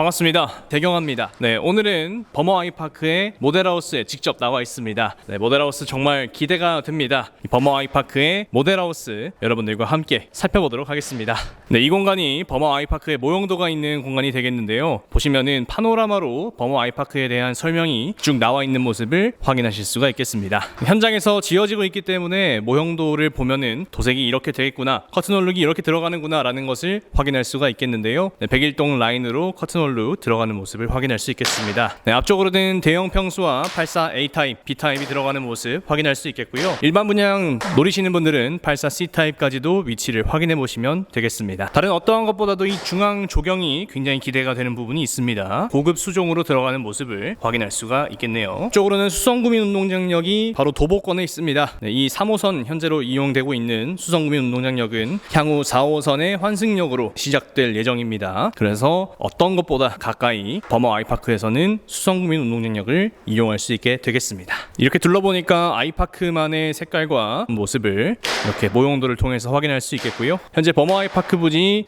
반갑습니다. 대경합니다. 네, 오늘은 버머 아이파크의 모델하우스에 직접 나와 있습니다. 네, 모델하우스 정말 기대가 됩니다. 이 버머 아이파크의 모델하우스 여러분들과 함께 살펴보도록 하겠습니다. 네, 이 공간이 버머 아이파크의 모형도가 있는 공간이 되겠는데요. 보시면은 파노라마로 버머 아이파크에 대한 설명이 쭉 나와 있는 모습을 확인하실 수가 있겠습니다. 현장에서 지어지고 있기 때문에 모형도를 보면은 도색이 이렇게 되겠구나, 커튼홀룩이 이렇게 들어가는구나 라는 것을 확인할 수가 있겠는데요. 네, 101동 라인으로 커튼홀룩 들어가는 모습을 확인할 수 있겠습니다. 네, 앞쪽으로는 대형 평수와 84 A타입, B타입이 들어가는 모습 확인할 수 있겠고요. 일반 분양 노리시는 분들은 84 C타입까지도 위치를 확인해 보시면 되겠습니다. 다른 어떠한 것보다도 이 중앙 조경이 굉장히 기대가 되는 부분이 있습니다. 고급 수종으로 들어가는 모습을 확인할 수가 있겠네요. 이쪽으로는 수성구민 운동장역이 바로 도보권에 있습니다. 네, 이 3호선 현재로 이용되고 있는 수성구민 운동장역은 향후 4호선의 환승역으로 시작될 예정입니다. 그래서 어떤 것보다 가까이 버머 아이파크에서는 수성구민 운동장역을 이용할 수 있게 되겠습니다. 이렇게 둘러보니까 아이파크만의 색깔과 모습을 이렇게 모형도를 통해서 확인할 수 있겠고요. 현재 버머 아이파크 부지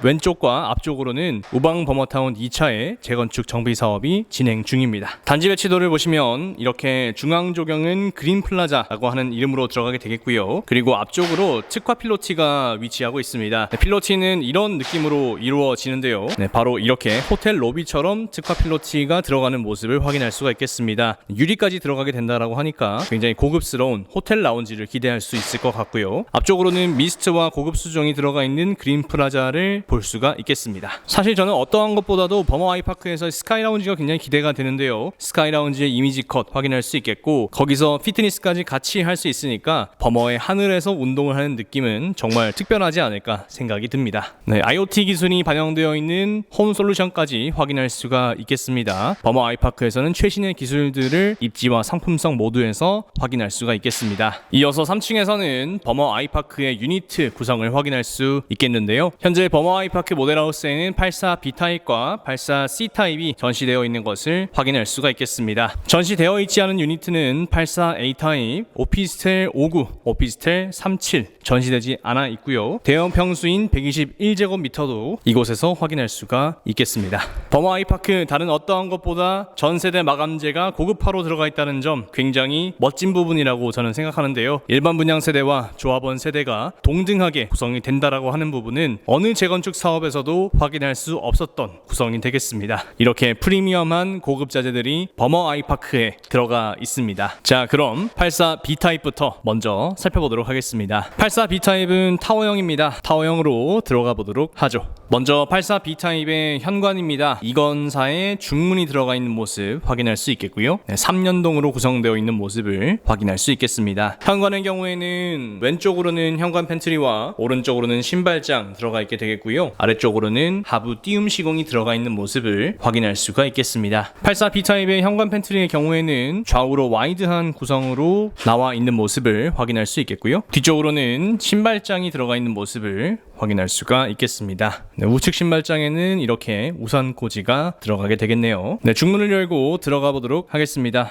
왼쪽과 앞쪽으로는 우방 버머타운 2차의 재건축 정비 사업이 진행 중입니다. 단지 배치도를 보시면 이렇게 중앙 조경은 그린 플라자라고 하는 이름으로 들어가게 되겠고요. 그리고 앞쪽으로 특화 필로티가 위치하고 있습니다. 필로티는 이런 느낌으로 이루어지는데요. 바로 이렇게 호텔 로비처럼 특화 필로티가 들어가는 모습을 확인할 수가 있겠습니다. 유리까지 들어가게 된다라고 하니까 굉장히 고급스러운 호텔 라운지를 기대할 수 있을 것 같고요. 앞쪽으로는 미스트와 고급 수정이 들어가 있는 그린 플라자를 볼 수가 있겠습니다. 사실 저는 어떠한 것보다도 버머 아이파크에서 스카이 라운지가 굉장히 기대가 되는데요. 스카이 라운지의 이미지 컷 확인할 수 있겠고, 거기서 피트니스까지 같이 할 수 있으니까 버머의 하늘에서 운동을 하는 느낌은 정말 특별하지 않을까 생각이 듭니다. 네, IoT 기술이 반영되어 있는 홈 솔루션까지 확인할 수가 있겠습니다. 버머 아이파크에서는 최신의 기술들을 입지와 상품성 모두에서 확인할 수가 있겠습니다. 이어서 3층에서는 버머 아이파크의 유니트 구성을 확인할 수 있겠는데요. 현재 버머 아이파크 모델하우스에는 84 B타입과 84 C타입이 전시되어 있는 것을 확인할 수가 있겠습니다. 전시되어 있지 않은 유니트는 84 A타입, 오피스텔 59, 오피스텔 37 전시되지 않아 있고요. 대형 평수인 121제곱미터도 이곳에서 확인할 수가 있겠습니다. 버머 아이파크 다른 어떠한 것보다 전세대 마감재가 고급화로 들어가 있다는 점 굉장히 멋진 부분이라고 저는 생각하는데요. 일반 분양 세대와 조합원 세대가 동등하게 구성이 된다라고 하는 부분은 어느 재건축 사업에서도 확인할 수 없었던 구성이 되겠습니다. 이렇게 프리미엄한 고급 자재들이 버머 아이파크에 들어가 있습니다. 자, 그럼 84 B타입부터 먼저 살펴보도록 하겠습니다. 84 B타입은 타워형입니다. 타워형으로 들어가 보도록 하죠. 먼저 84 B타입의 현관입니다. 이건사의 중문이 들어가 있는 모습 확인할 수 있겠고요. 3연동으로 구성되어 있는 모습을 확인할 수 있겠습니다. 현관의 경우에는 왼쪽으로는 현관 팬트리와 오른쪽으로는 신발장 들어가 있게 되겠고요. 아래쪽으로는 하부 띄움 시공이 들어가 있는 모습을 확인할 수가 있겠습니다. 84 B타입의 현관 팬트리의 경우에는 좌우로 와이드한 구성으로 나와 있는 모습을 확인할 수 있겠고요. 뒤쪽으로는 신발장이 들어가 있는 모습을 확인할 수가 있겠습니다. 우측 신발장에는 이렇게 우산 꽂이가 들어가게 되겠네요. 중문을 열고 들어가 보도록 하겠습니다.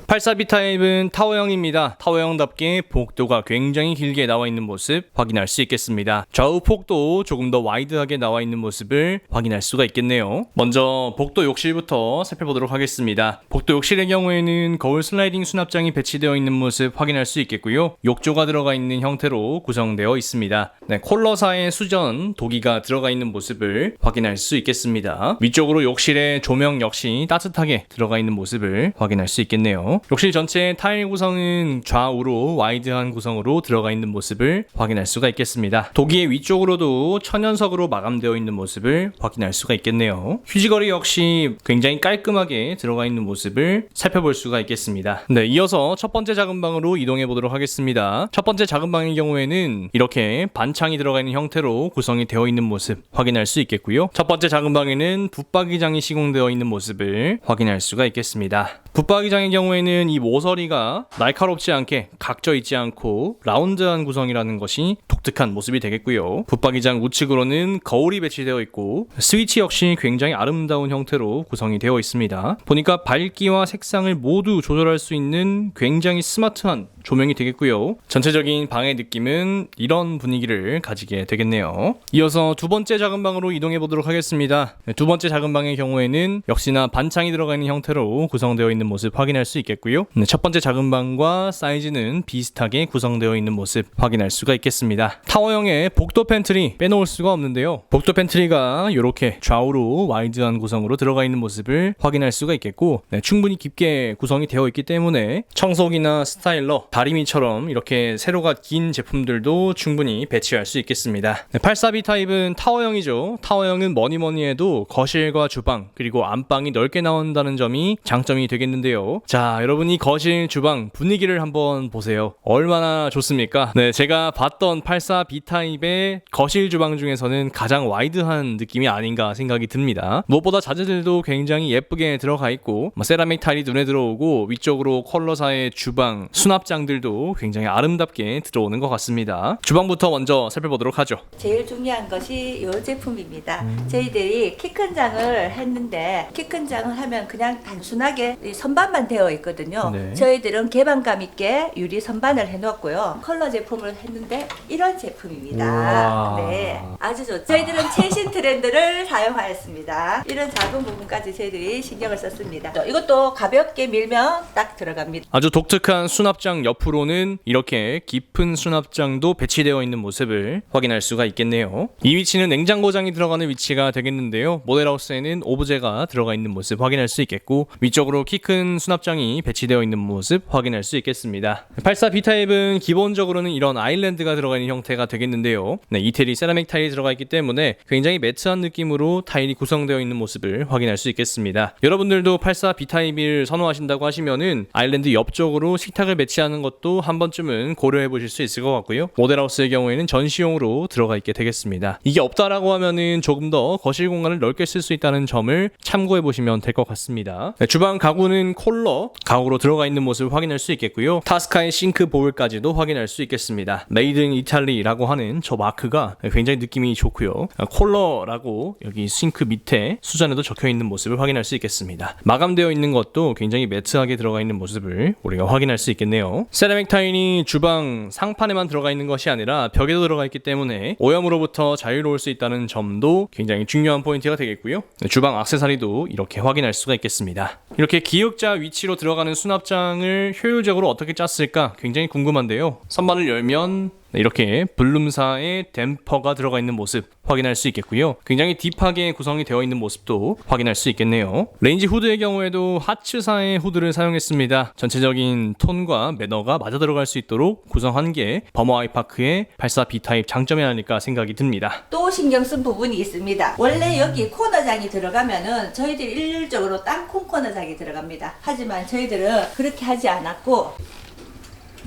84 B타입은 타워형입니다. 타워형답게 복도가 굉장히 길게 나와 있는 모습 확인할 수 있겠습니다. 좌우 폭도 조금 더 와이드하게 나와 있는 모습을 확인할 수가 있겠네요. 먼저 복도 욕실부터 살펴보도록 하겠습니다. 복도 욕실의 경우에는 거울 슬라이딩 수납장이 배치되어 있는 모습 확인할 수 있겠고요. 욕조가 들어가 있는 형태로 구성되어 있습니다. 콜러사의 수전 도기가 들어가 있는 모습을 확인할 수 있겠습니다. 위쪽으로 욕실의 조명 역시 따뜻하게 들어가 있는 모습을 확인할 수 있겠네요. 욕실 전체의 타일 구성은 좌우로 와이드한 구성으로 들어가 있는 모습을 확인할 수가 있겠습니다. 도기의 위쪽으로도 천연석으로 마감되어 있는 모습을 확인할 수가 있겠네요. 휴지거리 역시 굉장히 깔끔하게 들어가 있는 모습을 살펴볼 수가 있겠습니다. 이어서 첫 번째 작은 방으로 이동해 보도록 하겠습니다. 첫 번째 작은 방의 경우에는 이렇게 반창이 들어가 있는 형태로 구성이 되어 있는 모습 확인할 수 있겠고요. 첫 번째 작은 방에는 붙박이장이 시공되어 있는 모습을 확인할 수가 있겠습니다. 붙박이장의 경우에는 이 모서리가 날카롭지 않게 각져 있지 않고 라운드한 구성이라는 것이 독특한 모습이 되겠고요. 붙박이장 우측으로는 거울이 배치되어 있고 스위치 역시 굉장히 아름다운 형태로 구성이 되어 있습니다. 보니까 밝기와 색상을 모두 조절할 수 있는 굉장히 스마트한 조명이 되겠고요. 전체적인 방의 느낌은 이런 분위기를 가지게 되겠네요. 이어서 두 번째 작은 방으로 이동해 보도록 하겠습니다. 두 번째 작은 방의 경우에는 역시나 반창이 들어가 있는 형태로 구성되어 있는 모습 확인할 수 있겠고요. 첫 번째 작은 방과 사이즈는 비슷하게 구성되어 있는 모습 확인할 수가 있겠습니다. 타워형의 복도 팬트리 빼놓을 수가 없는데요. 복도 팬트리가 이렇게 좌우로 와이드한 구성으로 들어가 있는 모습을 확인할 수가 있겠고, 충분히 깊게 구성이 되어 있기 때문에 청소기나 스타일러, 다리미처럼 이렇게 세로가 긴 제품들도 충분히 배치할 수 있겠습니다. 84B 타입은 타워형이죠. 타워형은 뭐니 해도 거실과 주방 그리고 안방이 넓게 나온다는 점이 장점이 되겠는데요. 자, 여러분 이 거실 주방 분위기를 한번 보세요. 얼마나 좋습니까? 네, 제가 봤던 84B 타입의 거실 주방 중에서는 가장 와이드한 느낌이 아닌가 생각이 듭니다. 무엇보다 자재들도 굉장히 예쁘게 들어가 있고 세라믹 타일이 눈에 들어오고 위쪽으로 컬러사의 주방, 수납장들도 굉장히 아름답게 들어오는 것 같습니다. 주방부터 먼저 살펴보도록 하죠. 제일 중요한 것이 이 제품입니다. 저희들이 키 큰 장을 했는데 키 큰 장을 하면 그냥 단순하게 이 선반만 되어 있거든요. 네. 저희들은 개방감 있게 유리 선반을 해놓았고요. 컬러 제품을 했는데 이런 제품입니다. 우와. 네, 아주 좋죠. 저희들은 최신 트렌드를 사용하였습니다. 이런 작은 부분까지 저희들이 신경을 썼습니다. 이것도 가볍게 밀면 딱 들어갑니다. 아주 독특한 수납장 옆으로는 이렇게 깊은 수납장도 배치되어 있는 모습을 확인할 수가 있겠네요. 이 위치는 냉장고장이 들어가는 위치가 되겠는데요. 모델하우스에는 오브제가 들어가 있는 모습 확인할 수 있겠고, 위쪽으로 키 큰 수납장이 배치되어 있는 모습 확인할 수 있겠습니다. 84B 타입은 기본적으로는 이런 아일랜드가 들어가 있는 형태가 되겠는데요. 이태리 세라믹 타일이 들어가 있기 때문에 굉장히 매트한 느낌으로 타일이 구성되어 있는 모습을 확인할 수 있겠습니다. 여러분들도 84B 타입을 선호하신다고 하시면은 아일랜드 옆쪽으로 식탁을 배치하는 것도 한 번쯤은 고려해 보실 수 있을 것 같고요. 모델하우스의 경우에는 전시용으로 들어가 있게 되겠습니다. 이게 없다라고 하면은 조금 더 거실 공간을 넓게 쓸 수 있다는 점을 참고해 보시면 될 것 같습니다. 주방 가구는 콜러 가구로 들어가 있는 모습을 확인할 수 있겠고요. 타스카의 싱크 보울까지도 확인할 수 있겠습니다. 메이드 인 이탈리라고 하는 저 마크가 굉장히 느낌이 좋고요. 콜러라고 여기 싱크 밑에 수전에도 적혀 있는 모습을 확인할 수 있겠습니다. 마감되어 있는 것도 굉장히 매트하게 들어가 있는 모습을 우리가 확인할 수 있겠네요. 세라믹 타일이 주방 상판에만 들어가 있는 것이 아니라 벽에도 들어가 있기 때문에 오염으로부터 자유로울 수 있다는 점도 굉장히 중요한 포인트가 되겠고요. 주방 액세서리도 이렇게 확인할 수가 있겠습니다. 이렇게 기역자 위치로 들어가는 수납장을 효율적으로 어떻게 짰을까 굉장히 궁금한데요. 선반을 열면 이렇게 블룸사의 댐퍼가 들어가 있는 모습 확인할 수 있겠고요. 굉장히 딥하게 구성이 되어 있는 모습도 확인할 수 있겠네요. 레인지 후드의 경우에도 하츠사의 후드를 사용했습니다. 전체적인 톤과 매너가 맞아 들어갈 수 있도록 구성한 게 버머 아이파크의 84B 타입 장점이 아닐까 생각이 듭니다. 또 신경 쓴 부분이 있습니다. 원래 여기 코너장이 들어가면은 저희들이 일률적으로 땅콩 코너장이 들어갑니다. 하지만 저희들은 그렇게 하지 않았고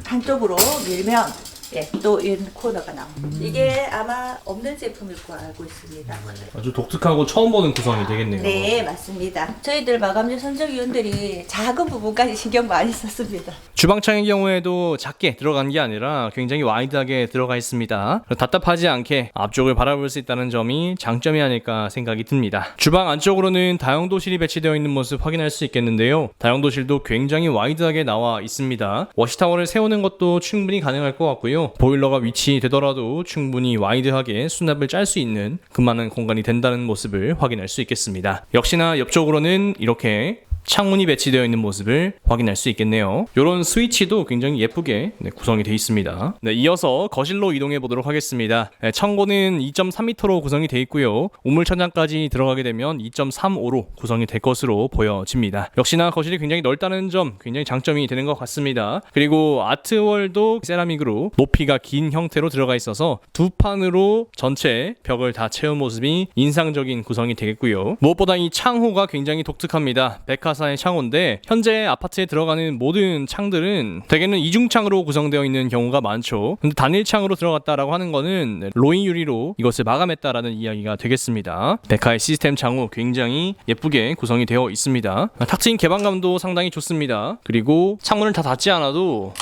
한쪽으로 밀면 또 이 코너가 나옵니다. 이게 아마 없는 제품일 거 알고 있습니다. 아주 독특하고 처음 보는 구성이 되겠네요. 네, 맞습니다. 저희들 마감재 선정위원들이 작은 부분까지 신경 많이 썼습니다. 주방창의 경우에도 작게 들어간 게 아니라 굉장히 와이드하게 들어가 있습니다. 답답하지 않게 앞쪽을 바라볼 수 있다는 점이 장점이 아닐까 생각이 듭니다. 주방 안쪽으로는 다용도실이 배치되어 있는 모습 확인할 수 있겠는데요. 다용도실도 굉장히 와이드하게 나와 있습니다. 워시타워를 세우는 것도 충분히 가능할 것 같고요. 보일러가 위치되더라도 충분히 와이드하게 수납을 짤 수 있는 그만한 공간이 된다는 모습을 확인할 수 있겠습니다. 역시나 옆쪽으로는 이렇게 창문이 배치되어 있는 모습을 확인할 수 있겠네요. 이런 스위치도 굉장히 예쁘게 구성이 되어 있습니다. 이어서 거실로 이동해 보도록 하겠습니다. 청고는 2.3m로 구성이 되어 있고요. 우물천장까지 들어가게 되면 2.35로 구성이 될 것으로 보여집니다. 역시나 거실이 굉장히 넓다는 점 굉장히 장점이 되는 것 같습니다. 그리고 아트월도 세라믹으로 높이가 긴 형태로 들어가 있어서 두 판으로 전체 벽을 다 채운 모습이 인상적인 구성이 되겠고요. 무엇보다 이 창호가 굉장히 독특합니다. 사의 창호인데 현재 아파트에 들어가는 모든 창들은 대개는 이중창으로 구성되어 있는 경우가 많죠. 근데 단일창으로 들어갔다라고 하는 거는 로잉 유리로 이것을 마감했다라는 이야기가 되겠습니다. 베카의 시스템 창호 굉장히 예쁘게 구성이 되어 있습니다. 탁 트인 개방감도 상당히 좋습니다. 그리고 창문을 다 닫지 않아도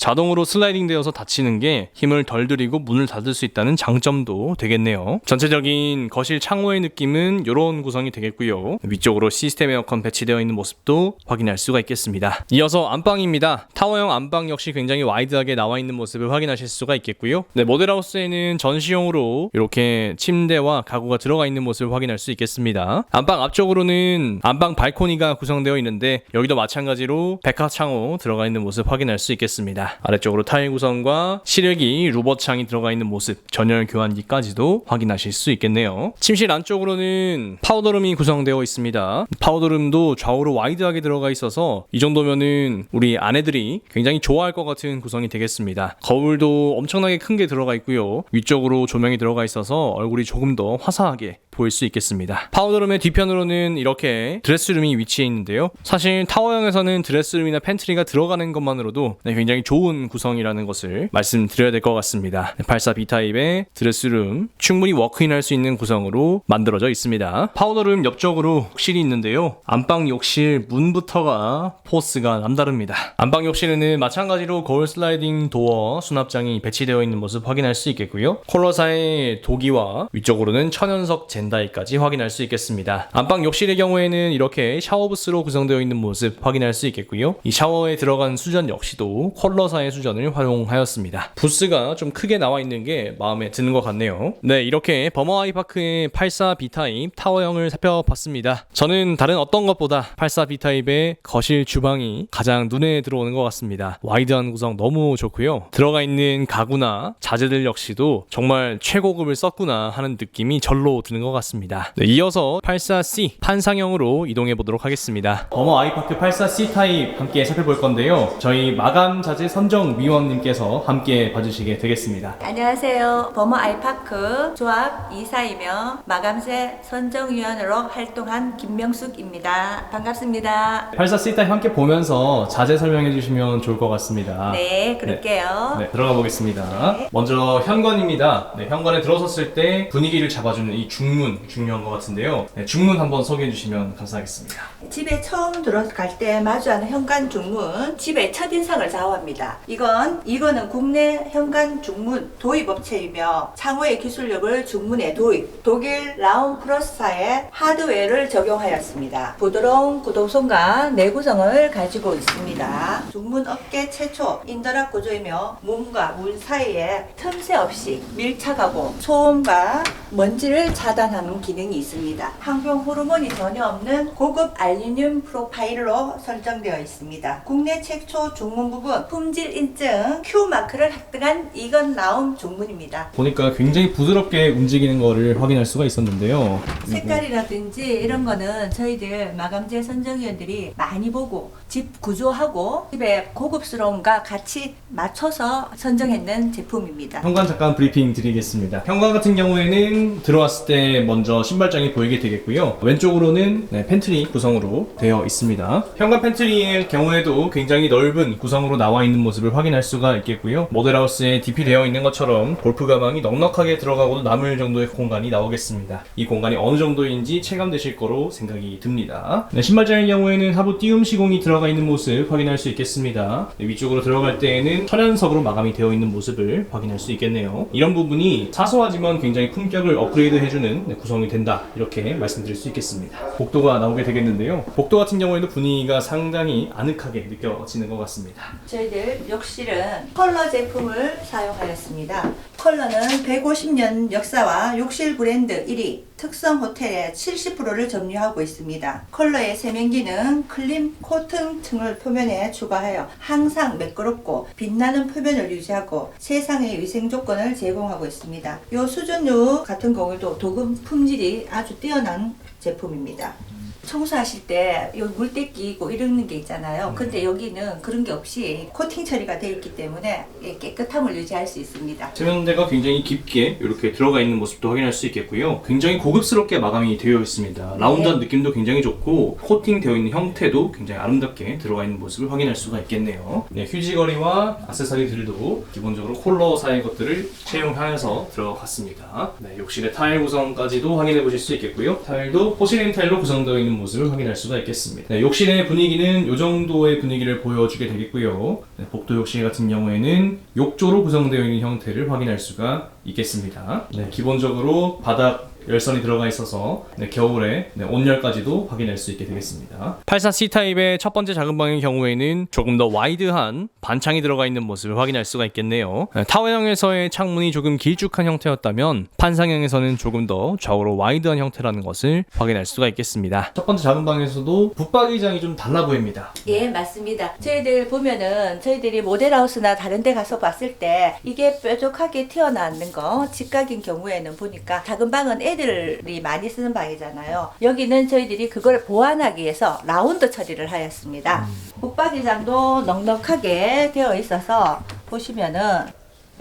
자동으로 슬라이딩 되어서 닫히는 게 힘을 덜 들이고 문을 닫을 수 있다는 장점도 되겠네요. 전체적인 거실 창호의 느낌은 이런 구성이 되겠고요. 위쪽으로 시스템 에어컨 배치되어 있는 모습도 확인할 수가 있겠습니다. 이어서 안방입니다. 타워형 안방 역시 굉장히 와이드하게 나와 있는 모습을 확인하실 수가 있겠고요. 네, 모델하우스에는 전시용으로 이렇게 침대와 가구가 들어가 있는 모습을 확인할 수 있겠습니다. 안방 앞쪽으로는 안방 발코니가 구성되어 있는데 여기도 마찬가지로 백화 창호 들어가 있는 모습 확인할 수 있겠습니다. 아래쪽으로 타일 구성과 시래기 루버 창이 들어가 있는 모습, 전열 교환기까지도 확인하실 수 있겠네요. 침실 안쪽으로는 파우더룸이 구성되어 있습니다. 파우더룸도 좌우로 와이드하게 들어가 있어서 이 정도면은 우리 아내들이 굉장히 좋아할 것 같은 구성이 되겠습니다. 거울도 엄청나게 큰 게 들어가 있고요. 위쪽으로 조명이 들어가 있어서 얼굴이 조금 더 화사하게 보일 수 있겠습니다. 파우더룸의 뒤편으로는 이렇게 드레스룸이 위치해 있는데요. 사실 타워형에서는 드레스룸이나 팬트리가 들어가는 것만으로도 굉장히 좋은 구성이라는 것을 말씀드려야 될 것 같습니다. 84B타입의 드레스룸 충분히 워크인할 수 있는 구성으로 만들어져 있습니다. 파우더룸 옆쪽으로 욕실이 있는데요. 안방 욕실 문부터가 포스가 남다릅니다. 안방 욕실에는 마찬가지로 거울 슬라이딩 도어 수납장이 배치되어 있는 모습 확인할 수 있겠고요. 콜러사의 도기와 위쪽으로는 천연석 젠다이까지 확인할 수 있겠습니다. 안방 욕실의 경우에는 이렇게 샤워부스로 구성되어 있는 모습 확인할 수 있겠고요. 이 샤워에 들어간 수전 역시도 컬러사의 수전을 활용하였습니다. 부스가 좀 크게 나와 있는 게 마음에 드는 것 같네요. 네, 이렇게 버머 아이파크의 84B타입 타워형을 살펴봤습니다. 저는 다른 어떤 것보다 84B타입의 거실 주방이 가장 눈에 들어오는 것 같습니다. 와이드한 구성 너무 좋고요. 들어가 있는 가구나 자재들 역시도 정말 최고급을 썼구나 하는 느낌이 절로 드는 것 같습니다. 네, 이어서 84C 판상형으로 이동해 보도록 하겠습니다. 버머 아이파크 84C 타입 함께 살펴볼 건데요. 저희 마감 자재 선정위원님께서 함께 봐주시게 되겠습니다. 안녕하세요. 버머 아이파크 조합 이사이며 마감재 선정위원으로 활동한 김명숙입니다. 반갑습니다. 84C 타입 함께 보면서 자재 설명해 주시면 좋을 것 같습니다. 네, 그럴게요. 네, 들어가 보겠습니다. 먼저 현관입니다. 네, 현관에 들어섰을 때 분위기를 잡아주는 이 중문 중요한 것 같은데요. 네, 중문 한번 소개해 주시면 감사하겠습니다. 집에 처음 들어갈 때 마주하는 현관 중문, 집의 첫인상을 좌우합니다. 이거는 국내 현관 중문 도입 업체이며 창호의 기술력을 중문에 도입, 독일 라운프로스사의 하드웨어를 적용하였습니다. 부드러운 구동성과 내구성을 가지고 있습니다. 중문 업계 최초 인더락 구조이며 문과 문 사이에 틈새 없이 밀착하고 소음과 먼지를 차단하는 기능이 있습니다. 항균 호르몬이 전혀 없는 고급 알루미늄 프로파일로 설정되어 있습니다. 국내 최초 중문 부분 품질 인증 Q마크를 획득한 이건 라움 중문입니다. 보니까 굉장히 부드럽게 움직이는 거를 확인할 수가 있었는데요. 색깔이라든지 이런 거는 저희들 마감재 선정위원들이 많이 보고 집 구조하고 집의 고급스러움과 같이 맞춰서 선정했는 제품입니다. 현관 잠깐 브리핑 드리겠습니다. 현관 같은 경우에는 들어왔을 때 먼저 신발장이 보이게 되겠고요. 왼쪽으로는 팬트리 구성으로 되어 있습니다. 현관 팬트리의 경우에도 굉장히 넓은 구성으로 나와 있는 모습을 확인할 수가 있겠고요. 모델하우스에 DP 되어 있는 것처럼 골프 가방이 넉넉하게 들어가고도 남을 정도의 공간이 나오겠습니다. 이 공간이 어느 정도인지 체감되실 거로 생각이 듭니다. 신발장의 경우에는 하부 띄움 시공이 들어가 있는 모습 확인할 수 있겠습니다. 위쪽으로 들어갈 때에는 천연석으로 마감이 되어 있는 모습을 확인할 수 있겠네요. 이런 부분이 사소하지만 굉장히 품격을 업그레이드 해주는 구성이 된다, 이렇게 말씀드릴 수 있겠습니다. 복도가 나오게 되겠는데요. 복도 같은 경우에도 분위기가 상당히 아늑하게 느껴지는 것 같습니다. 저희들 욕실은 컬러 제품을 사용하였습니다. 컬러는 150년 역사와 욕실 브랜드 1위 특성 호텔의 70%를 점유하고 있습니다. 컬러의 세면기는 클린 코팅층을 표면에 추가하여 항상 매끄럽고 빛나는 표면을 유지하고 최상의 위생 조건을 제공하고 있습니다. 이 수전유 같은 경우도 도금 품질이 아주 뛰어난 제품입니다. 청소하실 때 여기 물때 끼고 이러는 게 있잖아요. 근데 여기는 그런 게 없이 코팅 처리가 되어 있기 때문에 깨끗함을 유지할 수 있습니다. 세면대가 굉장히 깊게 이렇게 들어가 있는 모습도 확인할 수 있겠고요. 굉장히 고급스럽게 마감이 되어 있습니다. 라운드한 느낌도 굉장히 좋고 코팅되어 있는 형태도 굉장히 아름답게 들어가 있는 모습을 확인할 수가 있겠네요. 네, 휴지거리와 액세서리들도 기본적으로 콜러사의 것들을 채용하여서 들어갔습니다. 네, 욕실의 타일 구성까지도 확인해 보실 수 있겠고요. 타일도 포시린 타일로 구성되어 있는 모습을 확인할 수가 있겠습니다. 네, 욕실의 분위기는 이 정도의 분위기를 보여주게 되겠고요. 네, 복도 욕실 같은 경우에는 욕조로 구성되어 있는 형태를 확인할 수가 있겠습니다. 네, 기본적으로 바닥 열선이 들어가 있어서 겨울에 온열까지도 확인할 수 있게 되겠습니다. 84C타입의 첫 번째 작은 방의 경우에는 조금 더 와이드한 반창이 들어가 있는 모습을 확인할 수가 있겠네요. 타워형에서의 창문이 조금 길쭉한 형태였다면 판상형에서는 조금 더 좌우로 와이드한 형태라는 것을 확인할 수가 있겠습니다. 첫 번째 작은 방에서도 붙박이장이 좀 달라 보입니다. 예, 맞습니다. 저희들 보면은 저희들이 모델하우스나 다른 데 가서 봤을 때 이게 뾰족하게 튀어나오는 거 직각인 경우에는 보니까 작은 방은 애들이 많이 쓰는 방이잖아요. 여기는 저희들이 그걸 보완하기 위해서 라운드 처리를 하였습니다. 붙박이장도 넉넉하게 되어 있어서 보시면은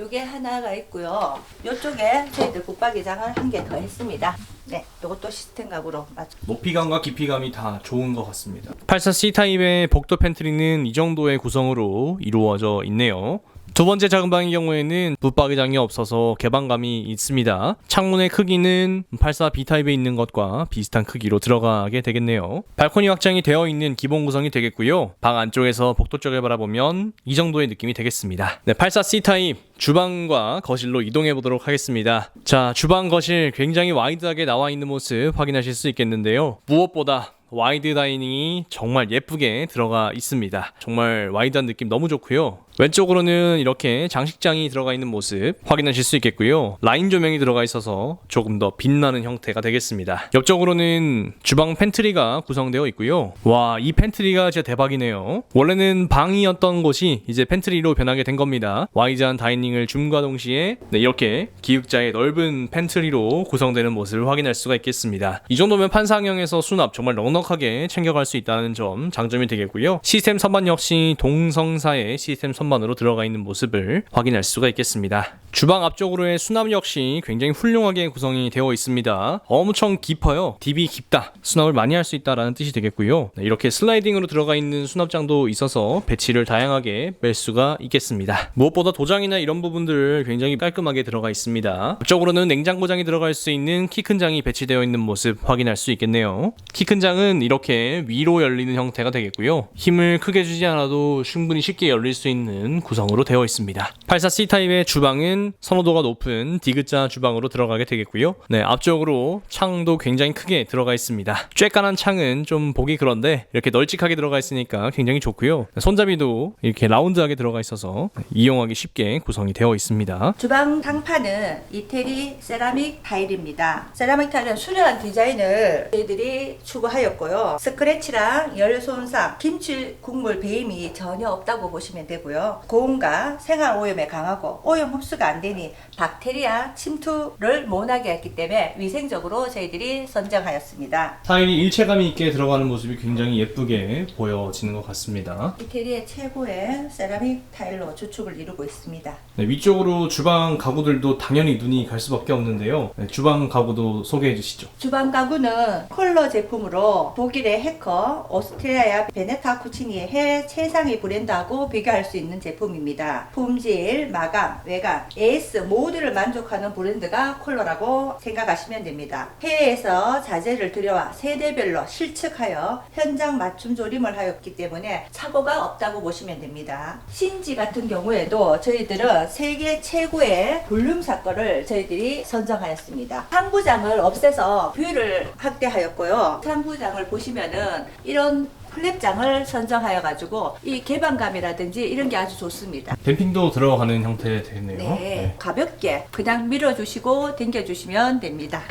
요게 하나가 있고요. 요쪽에 저희들 붙박이장을 한 개 더 했습니다. 네, 요것도 시스템각으로 맞죠. 높이감과 깊이감이 다 좋은 것 같습니다. 84C타입의 복도 팬트리는 이 정도의 구성으로 이루어져 있네요. 두 번째 작은 방의 경우에는 붙박이장이 없어서 개방감이 있습니다. 창문의 크기는 84B타입에 있는 것과 비슷한 크기로 들어가게 되겠네요. 발코니 확장이 되어 있는 기본 구성이 되겠고요. 방 안쪽에서 복도 쪽을 바라보면 이 정도의 느낌이 되겠습니다. 네, 84C타입 주방과 거실로 이동해 보도록 하겠습니다. 자, 주방 거실 굉장히 와이드하게 나와 있는 모습 확인하실 수 있겠는데요. 무엇보다 와이드 다이닝이 정말 예쁘게 들어가 있습니다. 정말 와이드한 느낌 너무 좋고요. 왼쪽으로는 이렇게 장식장이 들어가 있는 모습 확인하실 수 있겠고요. 라인 조명이 들어가 있어서 조금 더 빛나는 형태가 되겠습니다. 옆쪽으로는 주방 팬트리가 구성되어 있고요. 와, 이 팬트리가 진짜 대박이네요. 원래는 방이었던 곳이 이제 팬트리로 변하게 된 겁니다. 와이드한 다이닝을 줌과 동시에 이렇게 기역자의 넓은 팬트리로 구성되는 모습을 확인할 수가 있겠습니다. 이 정도면 판상형에서 수납 정말 넉넉하게 챙겨갈 수 있다는 점 장점이 되겠고요. 시스템 선반 역시 동성사의 시스템 선반으로 들어가 있는 모습을 확인할 수가 있겠습니다. 주방 앞쪽으로의 수납 역시 굉장히 훌륭하게 구성이 되어 있습니다. 엄청 깊어요. 딥이 깊다. 수납을 많이 할 수 있다라는 뜻이 되겠고요. 이렇게 슬라이딩으로 들어가 있는 수납장도 있어서 배치를 다양하게 뺄 수가 있겠습니다. 무엇보다 도장이나 이런 부분들 굉장히 깔끔하게 들어가 있습니다. 앞쪽으로는 냉장고장이 들어갈 수 있는 키 큰 장이 배치되어 있는 모습 확인할 수 있겠네요. 키 큰 장은 이렇게 위로 열리는 형태가 되겠고요. 힘을 크게 주지 않아도 충분히 쉽게 열릴 수 있는 구성으로 되어 있습니다. 84C타입의 주방은 선호도가 높은 디귿자 주방으로 들어가게 되겠고요. 네, 앞쪽으로 창도 굉장히 크게 들어가 있습니다. 쬐깐한 창은 좀 보기 그런데 이렇게 널찍하게 들어가 있으니까 굉장히 좋고요. 손잡이도 이렇게 라운드하게 들어가 있어서 이용하기 쉽게 구성이 되어 있습니다. 주방 상판은 이태리 세라믹 타일입니다. 세라믹 타일은 수려한 디자인을 저희들이 추구하였고요. 스크래치랑 열 손상, 김치 국물 배임이 전혀 없다고 보시면 되고요. 고온과 생활 오염에 강하고 오염 흡수가 안 되니 박테리아 침투를 못하게 했기 때문에 위생적으로 저희들이 선정하였습니다. 타일이 일체감이 있게 들어가는 모습이 굉장히 예쁘게 보여지는 것 같습니다. 이태리의 최고의 세라믹 타일로 주축을 이루고 있습니다. 네, 위쪽으로 주방 가구들도 당연히 눈이 갈 수밖에 없는데요. 네, 주방 가구도 소개해 주시죠. 주방 가구는 콜러 제품으로 독일의 해커, 오스트리아의 베네타 쿠치니의 해외 최상위 브랜드하고 비교할 수 있는 제품입니다. 품질, 마감, 외관, AS 모두를 만족하는 브랜드가 콜러라고 생각하시면 됩니다. 해외에서 자재를 들여와 세대별로 실측하여 현장 맞춤 조림을 하였기 때문에 착오가 없다고 보시면 됩니다. 신지 같은 경우에도 저희들은 세계 최고의 볼륨 사건을 저희들이 선정하였습니다. 상부장을 없애서 뷰를 확대하였고요. 상부장을 보시면은 이런 플랩장을 선정하여 가지고 이 개방감이라든지 이런 게 아주 좋습니다. 댐핑도 들어가는 형태 되네요. 네, 가볍게 그냥 밀어주시고 당겨주시면 됩니다.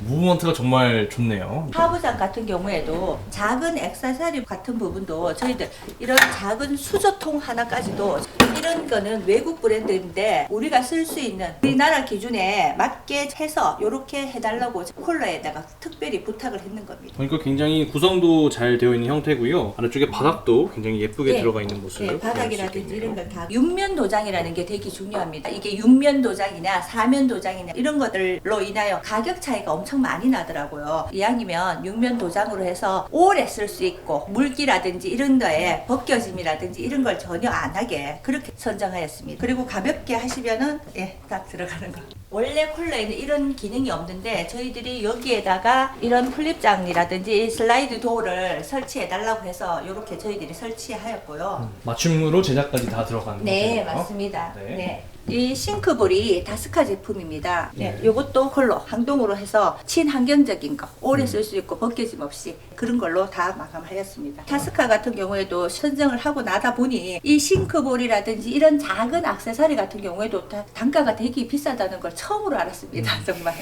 무브먼트가 정말 좋네요. 하부장 같은 경우에도 작은 액세서리 같은 부분도 저희들 이런 작은 수저통 하나까지도 이런 거는 외국 브랜드인데 우리가 쓸 수 있는 우리나라 기준에 맞게 해서 이렇게 해달라고 콜러에다가 특별히 부탁을 했는 겁니다. 그러니까 굉장히 구성도 잘 되어 있는 형태고요. 아래쪽에 바닥도 굉장히 예쁘게 네. 들어가 있는 모습. 네, 바닥이라든지 이런 걸 다 육면 도장이라는 게 되게 중요합니다. 이게 육면 도장이냐 사면 도장이냐 이런 것들로 인하여 가격 차이가 엄청 엄청 많이 나더라고요. 이왕이면 육면 도장으로 해서 오래 쓸 수 있고 물기라든지 이런 거에 벗겨짐이라든지 이런 걸 전혀 안 하게 그렇게 선정하였습니다. 그리고 가볍게 하시면은 딱 들어가는 거. 원래 쿨러에는 이런 기능이 없는데 저희들이 여기에다가 이런 플립장이라든지 슬라이드 도어를 설치해 달라고 해서 이렇게 저희들이 설치하였고요. 맞춤으로 제작까지 다 들어가는 네, 거죠? 맞습니다. 네. 네. 이 싱크볼이 다스카 제품입니다. 네. 네. 요것도 컬러 항동으로 해서 친환경적인 거 오래 쓸 수 있고 벗겨짐 없이 그런 걸로 다 마감하였습니다. 다스카 같은 경우에도 선정을 하고 나다 보니 이 싱크볼이라든지 이런 작은 액세서리 같은 경우에도 다 단가가 되게 비싸다는 걸 처음으로 알았습니다. 정말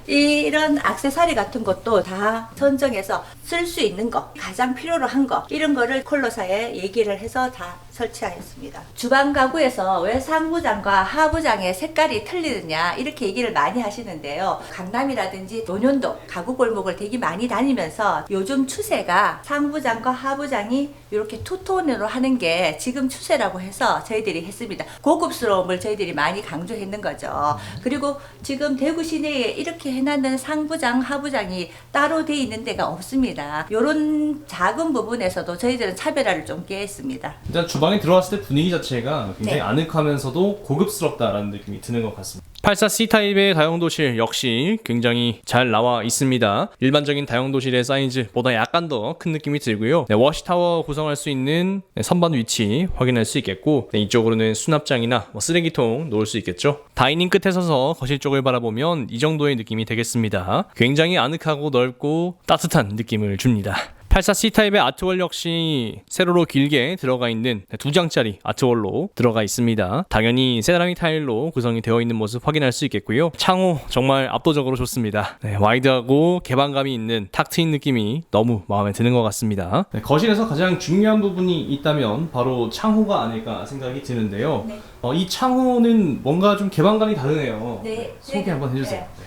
이런 액세서리 같은 것도 다 선정해서 쓸 수 있는 거 가장 필요로 한 거 이런 거를 컬러사에 얘기를 해서 다 설치하였습니다. 주방 가구에서 왜 상부장과 하부장의 색깔이 틀리느냐 이렇게 얘기를 많이 하시는데요. 강남이라든지 논현동 가구 골목을 되게 많이 다니면서 요즘 추세가 상부장과 하부장이 이렇게 투톤으로 하는 게 지금 추세라고 해서 저희들이 했습니다. 고급스러움을 저희들이 많이 강조했는 거죠. 그리고 지금 대구 시내에 이렇게 해놨는 상부장, 하부장이 따로 돼 있는 데가 없습니다. 이런 작은 부분에서도 저희들은 차별화를 좀 꾀했습니다. 일단 주방에 들어왔을 때 분위기 자체가 굉장히 네. 아늑하면서도 고급스럽다라는 느낌이 드는 것 같습니다. 84C 타입의 다용도실 역시 굉장히 잘 나와 있습니다. 일반적인 다용도실의 사이즈보다 약간 더 큰 느낌이 들고요. 네, 워시타워 구성할 수 있는 선반 위치 확인할 수 있겠고 네, 이쪽으로는 수납장이나 쓰레기통 놓을 수 있겠죠. 다이닝 끝에 서서 거실 쪽을 바라보면 이 정도의 느낌이 되겠습니다. 굉장히 아늑하고 넓고 따뜻한 느낌을 줍니다. 84C 타입의 아트월 역시 세로로 길게 들어가 있는 2장짜리 아트월로 들어가 있습니다. 당연히 세라믹 타일로 구성이 되어 있는 모습 확인할 수 있겠고요. 창호 정말 압도적으로 좋습니다. 네, 와이드하고 개방감이 있는 탁 트인 느낌이 너무 마음에 드는 것 같습니다. 네, 거실에서 가장 중요한 부분이 있다면 바로 창호가 아닐까 생각이 드는데요. 네. 이 창호는 뭔가 좀 개방감이 다르네요. 네. 소개 한번 해주세요. 네.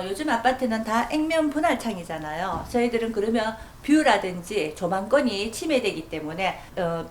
요즘 아파트는 다 액면 분할창이잖아요. 저희들은 그러면 뷰라든지 조망권이 침해되기 때문에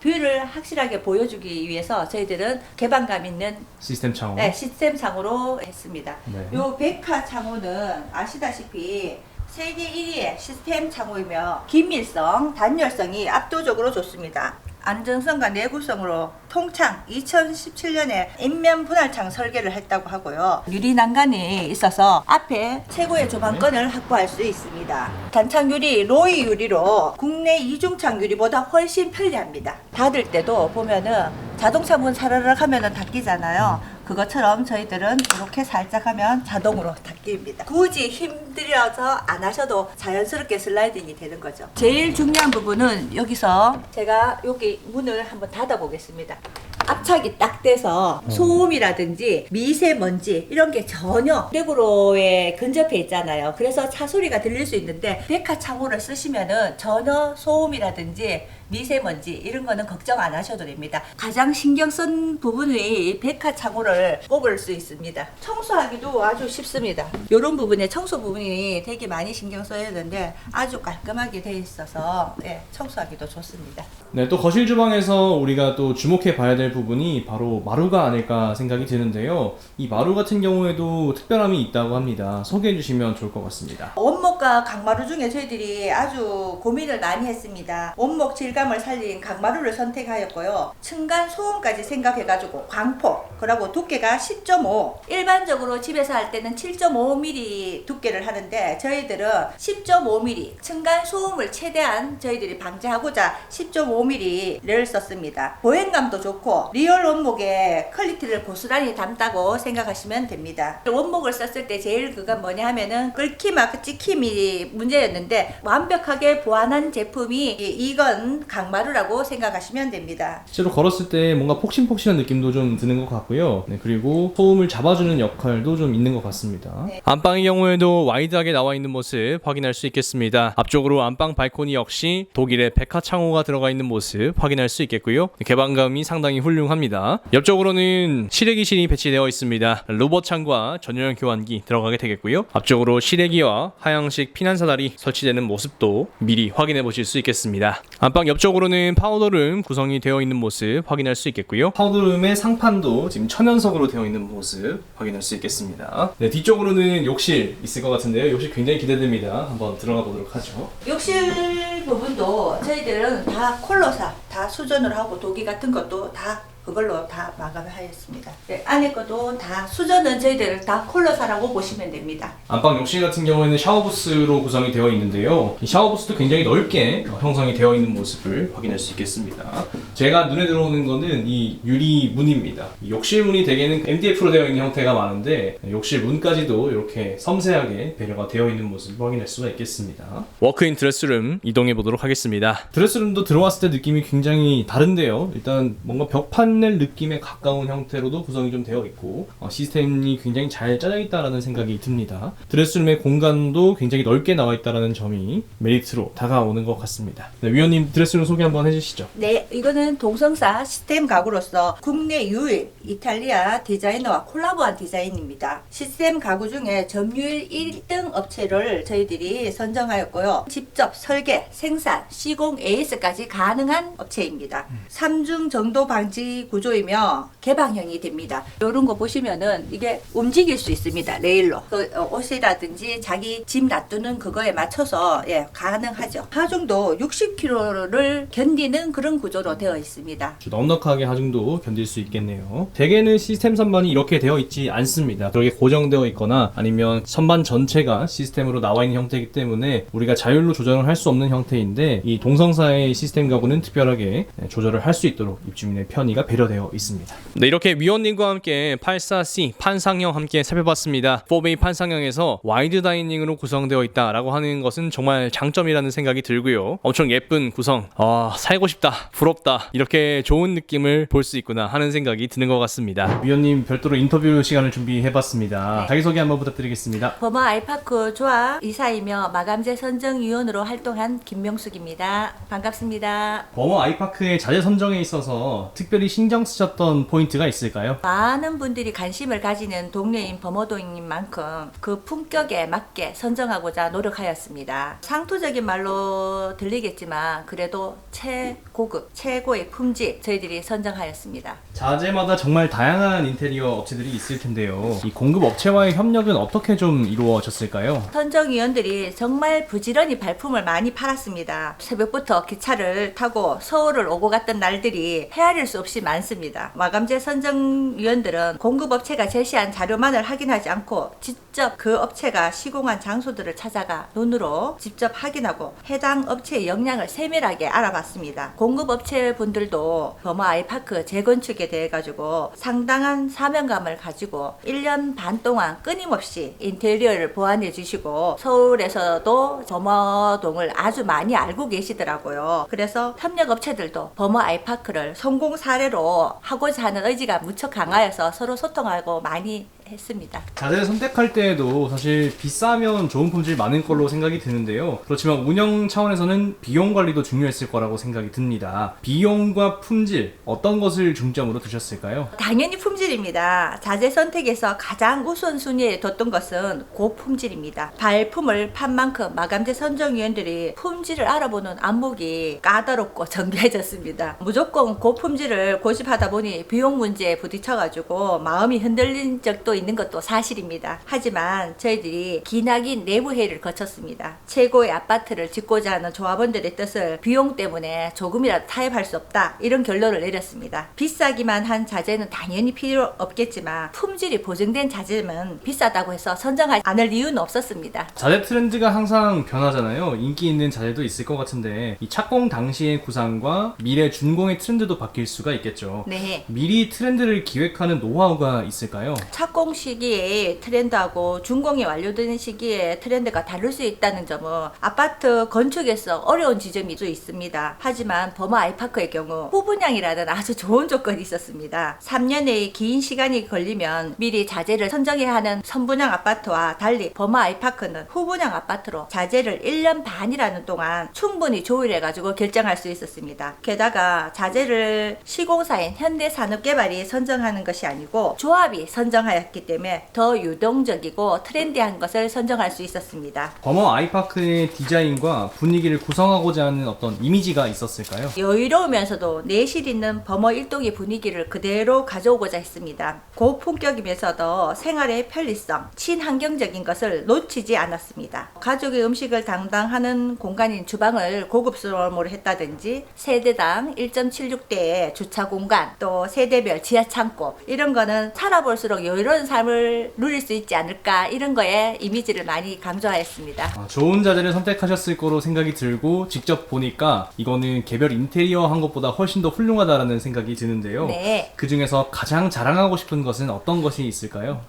뷰를 확실하게 보여주기 위해서 저희들은 개방감 있는 시스템 창호. 네, 시스템 창호로 했습니다. 네. 요 백화 창호는 아시다시피 세계 1위의 시스템 창호이며 긴밀성, 단열성이 압도적으로 좋습니다. 안정성과 내구성으로 통창 2017년에 인면 분할창 설계를 했다고 하고요. 유리 난간이 있어서 앞에 최고의 조망권을 확보할 수 있습니다. 단창 유리, 로이 유리로 국내 이중창 유리보다 훨씬 편리합니다. 닫을 때도 보면은 자동차 문 사르륵 하면은 닫히잖아요. 그것처럼 저희들은 이렇게 살짝 하면 자동으로 닫힙니다. 굳이 힘들어서 안 하셔도 자연스럽게 슬라이딩이 되는 거죠. 제일 중요한 부분은 여기서 제가 여기 문을 한번 닫아 보겠습니다. 압착이 딱 돼서 소음이라든지 미세먼지 이런 게 전혀 내구로에 근접해 있잖아요. 그래서 차 소리가 들릴 수 있는데 백화 창호를 쓰시면은 전혀 소음이라든지 미세먼지 이런 거는 걱정 안 하셔도 됩니다. 가장 신경 쓴 부분이 백화 창호를 꼽을 수 있습니다. 청소하기도 아주 쉽습니다. 이런 부분에 청소 부분이 되게 많이 신경 써야 되는데 아주 깔끔하게 돼 있어서 청소하기도 좋습니다. 네, 또 거실 주방에서 우리가 또 주목해 봐야 될 부분이 바로 마루가 아닐까 생각이 드는데요. 이 마루 같은 경우에도 특별함이 있다고 합니다. 소개해 주시면 좋을 것 같습니다. 원목과 강마루 중에 저희들이 아주 고민을 많이 했습니다. 원목 질감을 살린 강마루를 선택하였고요. 층간 소음까지 생각해가지고 광폭, 그리고 두께가 10.5. 일반적으로 집에서 할 때는 7.5mm 두께를 하는데 저희들은 10.5mm 층간 소음을 최대한 저희들이 방지하고자 10.5mm를 썼습니다. 보행감도 좋고 리얼 원목의 퀄리티를 고스란히 담다고 생각하시면 됩니다. 원목을 썼을 때 제일 그건 뭐냐 하면은 끓기막 찍힘이 문제였는데 완벽하게 보완한 제품이 이건 강마루라고 생각하시면 됩니다. 실제로 걸었을 때 뭔가 폭신폭신한 느낌도 좀 드는 것 같고요. 네, 그리고 소음을 잡아주는 역할도 좀 있는 것 같습니다. 네. 안방의 경우에도 와이드하게 나와 있는 모습 확인할 수 있겠습니다. 앞쪽으로 안방 발코니 역시 독일의 백화 창호가 들어가 있는 모습 확인할 수 있겠고요. 개방감이 상당히 훌륭합니다. 훌륭합니다. 옆쪽으로는 실외기실이 배치되어 있습니다. 로봇 창과 전용 교환기 들어가게 되겠고요. 앞쪽으로 실외기와 하향식 피난사다리 설치되는 모습도 미리 확인해 보실 수 있겠습니다. 안방 옆쪽으로는 파우더룸 구성이 되어 있는 모습 확인할 수 있겠고요. 파우더룸의 상판도 지금 천연석으로 되어 있는 모습 확인할 수 있겠습니다. 네, 뒤쪽으로는 욕실 있을 것 같은데요. 욕실 굉장히 기대됩니다. 한번 들어가 보도록 하죠. 욕실 부분도 저희들은 다 콜로사, 다 수전으로 하고 도기 같은 것도 다 그걸로 다 마감을 하였습니다. 네, 안에 것도 다 수전은 저희들 다 콜로사라고 보시면 됩니다. 안방 욕실 같은 경우에는 샤워부스로 구성이 되어 있는데요. 이 샤워부스도 굉장히 넓게 형성이 되어 있는 모습을 확인할 수 있겠습니다. 제가 눈에 들어오는 거는 이 유리문입니다. 이 욕실 문이 대개는 MDF로 되어 있는 형태가 많은데 욕실 문까지도 이렇게 섬세하게 배려가 되어 있는 모습을 확인할 수가 있겠습니다. 워크인 드레스룸 이동해 보도록 하겠습니다. 드레스룸도 들어왔을 때 느낌이 굉장히 다른데요. 일단 뭔가 벽판 느낌에 가까운 형태로도 구성이 좀 되어 있고 시스템이 굉장히 잘 짜져 있다라는 생각이 듭니다. 드레스룸의 공간도 굉장히 넓게 나와 있다라는 점이 메리트로 다가오는 것 같습니다. 네, 위원님 드레스룸 소개 한번 해주시죠. 네, 이거는 동성사 시스템 가구로서 국내 유일 이탈리아 디자이너와 콜라보한 디자인입니다. 시스템 가구 중에 점유율 1등 업체를 저희들이 선정하였고요. 직접 설계, 생산, 시공, AS까지 가능한 업체입니다. 3중 정도 방지 구조이며 개방형이 됩니다. 이런 거 보시면은 이게 움직일 수 있습니다. 레일로. 그 옷이라든지 자기 짐 놔두는 그거에 맞춰서 가능하죠. 하중도 60kg를 견디는 그런 구조로 되어 있습니다. 넉넉하게 하중도 견딜 수 있겠네요. 대개는 시스템 선반이 이렇게 되어 있지 않습니다. 그렇게 고정되어 있거나 아니면 선반 전체가 시스템으로 나와 있는 형태이기 때문에 우리가 자율로 조정을 할 수 없는 형태인데 이 동성사의 시스템 가구는 특별하게 조절을 할 수 있도록 입주민의 편의가 배려되어 있습니다. 네, 이렇게 위원님과 함께 84C 판상형 함께 살펴봤습니다. 4베이 판상형에서 와이드 다이닝으로 구성되어 있다라고 하는 것은 정말 장점이라는 생각이 들고요. 엄청 예쁜 구성, 살고 싶다, 부럽다, 이렇게 좋은 느낌을 볼 수 있구나 하는 생각이 드는 것 같습니다. 위원님 별도로 인터뷰 시간을 준비해봤습니다. 네. 자기소개 한번 부탁드리겠습니다. 버머 아이파크 조합 이사이며 마감재 선정위원으로 활동한 김명숙입니다. 반갑습니다. 버머 아이파크의 자재 선정에 있어서 특별히 신경 쓰셨던 포인트가 있을까요? 많은 분들이 관심을 가지는 동네인 범어동인 만큼 그 품격에 맞게 선정하고자 노력하였습니다. 상투적인 말로 들리겠지만 그래도 최고급, 최고의 품질 저희들이 선정하였습니다. 자재마다 정말 다양한 인테리어 업체들이 있을 텐데요. 이 공급 업체와의 협력은 어떻게 좀 이루어졌을까요? 선정위원들이 정말 부지런히 발품을 많이 팔았습니다. 새벽부터 기차를 타고 서울을 오고 갔던 날들이 헤아릴 수 없이 많습니다. 마감재 선정위원들은 공급업체가 제시한 자료만을 확인하지 않고 직접 그 업체가 시공한 장소들을 찾아가 눈으로 직접 확인하고 해당 업체의 역량을 세밀하게 알아봤습니다. 공급업체 분들도 버머 아이파크 재건축에 대해 가지고 상당한 사명감을 가지고 1년 반 동안 끊임없이 인테리어를 보완해 주시고 서울에서도 버머동을 아주 많이 알고 계시더라고요. 그래서 협력업체들도 버머 아이파크를 성공 사례로 하고자 하는 의지가 무척 강하여서 서로 소통하고 많이 했습니다. 자재를 선택할 때에도 사실 비싸면 좋은 품질 많은 걸로 생각이 드는데요. 그렇지만 운영 차원에서는 비용 관리도 중요했을 거라고 생각이 듭니다. 비용과 품질 어떤 것을 중점으로 두셨을까요? 당연히 품질입니다. 자재 선택에서 가장 우선순위에 뒀던 것은 고품질입니다. 발품을 판 만큼 마감재 선정위원들이 품질을 알아보는 안목이 까다롭고 정교해졌습니다. 무조건 고품질을 고집하다 보니 비용 문제에 부딪혀가지고 마음이 흔들린 적도 있는 것도 사실입니다. 하지만 저희들이 기나긴 내부 회의를 거쳤습니다. 최고의 아파트를 짓고자 하는 조합원들의 뜻을 비용 때문에 조금이라도 타협할 수 없다, 이런 결론을 내렸습니다. 비싸기만 한 자재는 당연히 필요 없겠지만 품질이 보증된 자재면 비싸다고 해서 선정하지 않을 이유는 없었습니다. 자재 트렌드가 항상 변하잖아요. 인기 있는 자재도 있을 것 같은데 이 착공 당시의 구상과 미래 준공의 트렌드도 바뀔 수가 있겠죠. 네. 미리 트렌드를 기획하는 노하우가 있을까요? 착공 시공 시기에 트렌드하고 준공이 완료되는 시기에 트렌드가 다를 수 있다는 점은 아파트 건축에서 어려운 지점이 또 있습니다. 하지만 버머 아이파크의 경우 후분양이라는 아주 좋은 조건이 있었습니다. 3년의 긴 시간이 걸리면 미리 자재를 선정해야 하는 선분양 아파트와 달리 버머 아이파크는 후분양 아파트로 자재를 1년 반이라는 동안 충분히 조율해가지고 결정할 수 있었습니다. 게다가 자재를 시공사인 현대산업개발이 선정하는 것이 아니고 조합이 선정하였기 때문에 더 유동적이고 트렌디한 것을 선정할 수 있었습니다. 버머 아이파크의 디자인과 분위기를 구성하고자 하는 어떤 이미지가 있었을까요? 여유로우면서도 내실 있는 버머 일동의 분위기를 그대로 가져오고자 했습니다. 고품격이면서도 생활의 편리성, 친환경적인 것을 놓치지 않았습니다. 가족의 음식을 담당하는 공간인 주방을 고급스러움으로 했다든지 세대당 1.76대의 주차 공간, 또 세대별 지하 창고 이런 거는 살아볼수록 여유로운 삶을 누릴 수 있지 않을까, 이런 거에 이미지를 많이 강조하였습니다. 좋은 자재를 선택하셨을 거로 생각이 들고 직접 보니까 이거는 개별 인테리어 한 것보다 훨씬 더 훌륭하다라는 생각이 드는데요. 네. 그 중에서 가장 자랑하고 싶은 것은 어떤 것이 있을까요?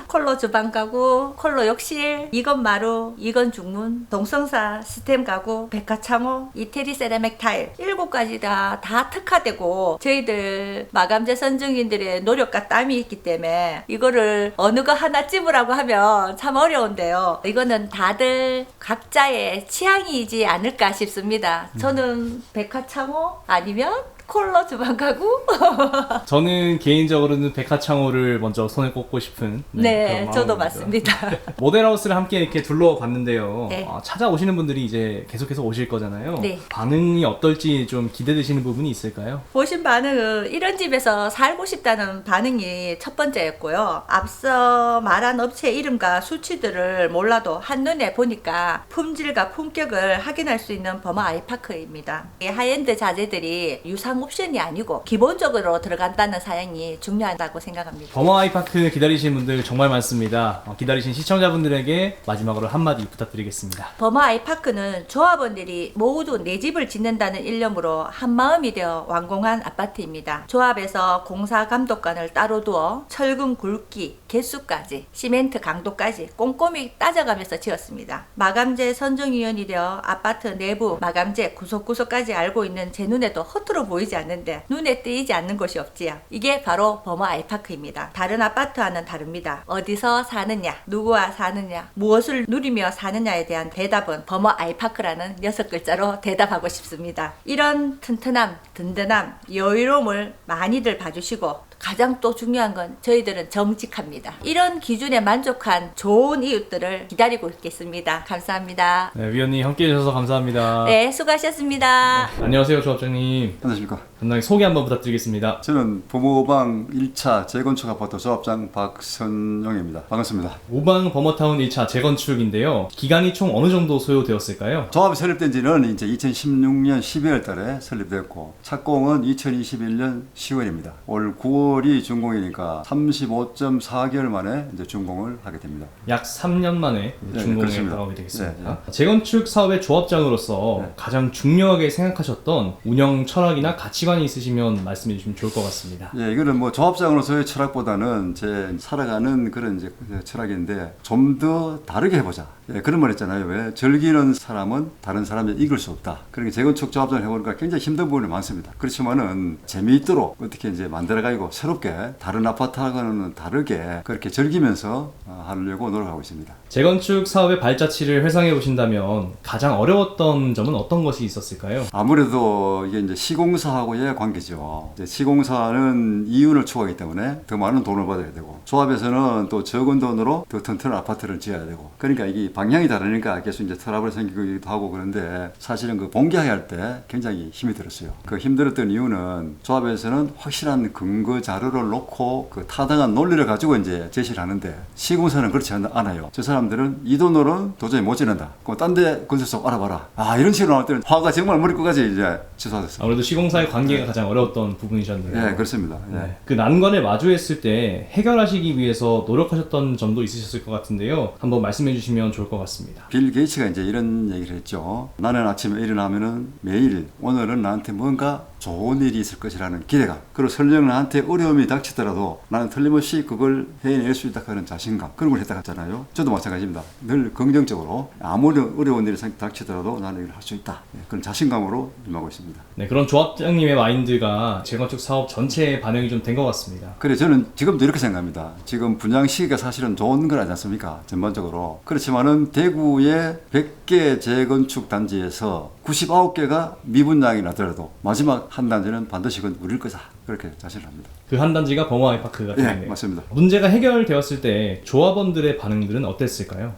컬러 주방 가구, 컬러 욕실, 이건 마루, 이건 중문, 동성사 시스템 가구, 백화창호, 이태리 세라믹 타일 7가지 다 특화되고 저희들 마감재 선정인들의 노력과 땀이 있기 때문에 이거를 어느 거 하나 찝으라고 하면 참 어려운데요. 이거는 다들 각자의 취향이지 않을까 싶습니다. 저는 백화창호 아니면 컬러 주방 가구? 저는 개인적으로는 백화창호를 먼저 손에 꼽고 싶은 네, 그런 저도 마음입니다. 맞습니다. 모델하우스를 함께 이렇게 둘러봤는데요. 네. 찾아오시는 분들이 이제 계속해서 오실 거잖아요. 네. 반응이 어떨지 좀 기대되시는 부분이 있을까요? 보신 반응은 이런 집에서 살고 싶다는 반응이 첫 번째였고요. 앞서 말한 업체 이름과 수치들을 몰라도 한눈에 보니까 품질과 품격을 확인할 수 있는 버머 아이파크입니다. 이 하이엔드 자재들이 유상 옵션이 아니고 기본적으로 들어간다는 사양이 중요하다고 생각합니다. 버머 아이파크 기다리시는 분들 정말 많습니다. 기다리신 시청자분들에게 마지막으로 한마디 부탁드리겠습니다. 버머 아이파크는 조합원들이 모두 내 집을 짓는다는 일념으로 한마음이 되어 완공한 아파트입니다. 조합에서 공사 감독관을 따로 두어 철근 굵기, 개수까지, 시멘트 강도까지 꼼꼼히 따져가면서 지었습니다. 마감재 선정위원이 되어 아파트 내부 마감재 구석구석까지 알고 있는 제 눈에도 허투루 보이지 않는데 눈에 띄지 않는 곳이 없지요. 이게 바로 버머 아이파크입니다. 다른 아파트와는 다릅니다. 어디서 사느냐, 누구와 사느냐, 무엇을 누리며 사느냐에 대한 대답은 버머 아이파크라는 6글자로 대답하고 싶습니다. 이런 튼튼함, 든든함, 여유로움을 많이들 봐주시고 가장 또 중요한 건 저희들은 정직합니다. 이런 기준에 만족한 좋은 이웃들을 기다리고 있겠습니다. 감사합니다. 네, 위원님 함께 해주셔서 감사합니다. 네, 수고하셨습니다. 안녕하세요, 조합장님. 안녕하십니까. 간단하게 소개 한번 부탁드리겠습니다. 저는 부모방 1차 재건축 아파트 조합장 박선영입니다. 반갑습니다. 오방 버머타운 1차 재건축인데요. 기간이 총 어느 정도 소요되었을까요? 조합이 설립된 지는 이제 2016년 12월 달에 설립됐고 착공은 2021년 10월입니다. 올 9월이 준공이니까 35.4개월 만에 이제 준공을 하게 됩니다. 약 3년 만에 네, 준공에 그렇습니다. 들어가게 되겠습니다. 네, 재건축 사업의 조합장으로서 네. 가장 중요하게 생각하셨던 운영 철학이나 가치관이 있으시면 말씀해 주시면 좋을 것 같습니다. 예, 이거는 뭐 조합장으로서의 철학보다는 제 살아가는 그런 이제 철학인데 좀 더 다르게 해보자. 예, 그런 말 있잖아요. 왜 즐기는 사람은 다른 사람을 이길 수 없다. 그러니까 재건축 조합장을 해보니까 굉장히 힘든 부분이 많습니다. 그렇지만은 재미있도록 어떻게 이제 만들어가지고 새롭게 다른 아파트하고는 다르게 그렇게 즐기면서 하려고 노력하고 있습니다. 재건축 사업의 발자취를 회상해 보신다면 가장 어려웠던 점은 어떤 것이 있었을까요? 아무래도 이게 이제 시공사하고의 관계죠. 이제 시공사는 이윤을 추구하기 때문에 더 많은 돈을 받아야 되고 조합에서는 또 적은 돈으로 더 튼튼한 아파트를 지어야 되고 그러니까 이게 방향이 다르니까 계속 이제 트러블이 생기기도 하고 그런데 사실은 그 본계할 때 굉장히 힘이 들었어요. 그 힘들었던 이유는 조합에서는 확실한 근거 자료를 놓고 그 타당한 논리를 가지고 이제 제시를 하는데 시공사는 그렇지 않아요. 저 사람들은 이 돈으로는 도저히 못 지낸다. 그럼 딴 데 건설사 알아봐라. 이런 식으로 나올 때는 화가 정말 머리끝까지 이제 치솟았어요. 아무래도 시공사의 관계가 가장 어려웠던 부분이셨네요. 네, 그렇습니다. 예. 네. 그 난관을 마주했을 때 해결하시기 위해서 노력하셨던 점도 있으셨을 것 같은데요. 한번 말씀해 주시면 좋을 좋을 것 같습니다. 빌 게이츠가 이제 이런 얘기를 했죠. 나는 아침에 일어나면은 매일 오늘은 나한테 뭔가 좋은 일이 있을 것이라는 기대감, 그리고 설령 나한테 어려움이 닥치더라도 나는 틀림없이 그걸 해낼 수 있다 하는 자신감, 그런 걸 했다 했잖아요. 저도 마찬가지입니다. 늘 긍정적으로 아무리 어려운 일이 닥치더라도 나는 이걸 할 수 있다, 그런 자신감으로 임하고 있습니다. 네, 그런 조합장님의 마인드가 재건축 사업 전체에 반영이 좀 된 것 같습니다. 그래, 저는 지금도 이렇게 생각합니다. 지금 분양 시기가 사실은 좋은 건 아니지 않습니까? 전반적으로. 그렇지만은 대구의 100개 재건축 단지에서 99개가 미분양이 나더라도 마지막 한 단지는 반드시 그건 우릴 거다, 그렇게 자신을 합니다. 그 한 단지가 버머 아이파크가 예, 되겠네요. 맞습니다. 문제가 해결되었을 때 조합원들의 반응들은 어땠을까요?